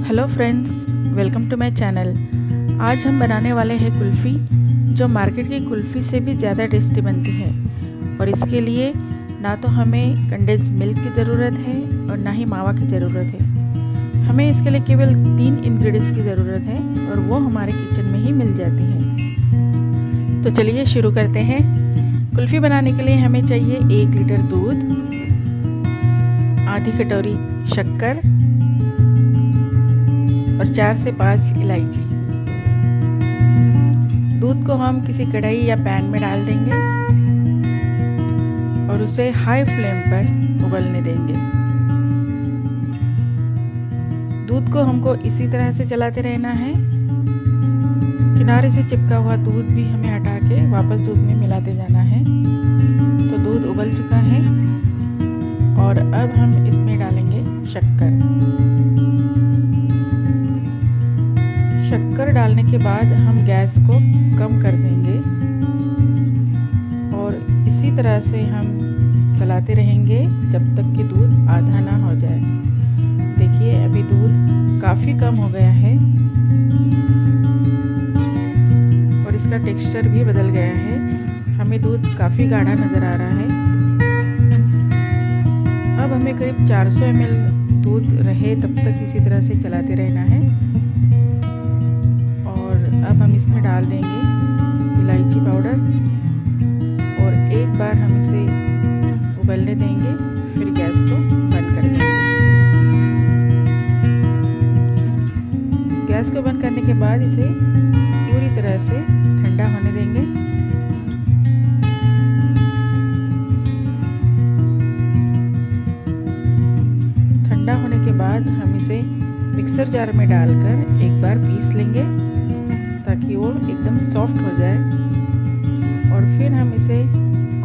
Hello friends, welcome to my channel. आज हम बनाने वाले हैं कुल्फ़ी, जो मार्केट की कुल्फ़ी से भी ज़्यादा टेस्टी बनती है। और इसके लिए ना तो हमें कंडेंस मिल्क की ज़रूरत है और ना ही मावा की ज़रूरत है। हमें इसके लिए केवल 3 इंग्रेडिएंट्स की ज़रूरत है और वो हमारे किचन में ही मिल जाती हैं। तो चलिए शुरू करते हैं। कुल्फ़ी बनाने के लिए हमें चाहिए 1 लीटर दूध, आधी कटोरी शक्कर और 4 से 5 इलायची। दूध को हम किसी कढ़ाई या पैन में डाल देंगे और उसे हाई फ्लेम पर उबलने देंगे। दूध को हमको इसी तरह से चलाते रहना है। किनारे से चिपका हुआ दूध भी हमें हटा के वापस दूध में मिलाते जाना है। तो दूध उबल चुका है और अब हम इसमें डालेंगे शक्कर। शक्कर डालने के बाद हम गैस को कम कर देंगे और इसी तरह से हम चलाते रहेंगे जब तक कि दूध आधा ना हो जाए। देखिए अभी दूध काफ़ी कम हो गया है और इसका टेक्सचर भी बदल गया है। हमें दूध काफ़ी गाढ़ा नज़र आ रहा है। अब हमें करीब 400 ml दूध रहे तब तक इसी तरह से चलाते रहना है। अब हम इसमें डाल देंगे इलायची पाउडर और एक बार हम इसे उबलने देंगे, फिर गैस को बंद कर देंगे। गैस को बंद करने के बाद इसे पूरी तरह से ठंडा होने देंगे। ठंडा होने के बाद हम इसे मिक्सर जार में डालकर एक बार पीस लेंगे ताकि वो एकदम सॉफ्ट हो जाए। और फिर हम इसे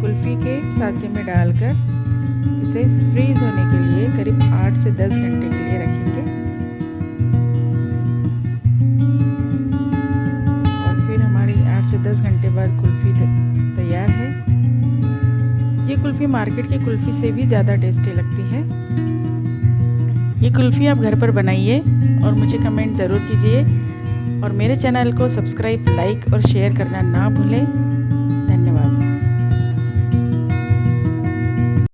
कुल्फ़ी के साँचे में डालकर इसे फ्रीज़ होने के लिए करीब 8 से 10 घंटे के लिए रखेंगे। और फिर हमारी 8 से 10 घंटे बाद कुल्फ़ी तैयार है। ये कुल्फ़ी मार्केट की कुल्फ़ी से भी ज़्यादा टेस्टी लगती है। ये कुल्फ़ी आप घर पर बनाइए और मुझे कमेंट ज़रूर कीजिए और मेरे चैनल को सब्सक्राइब, लाइक और शेयर करना ना भूलें।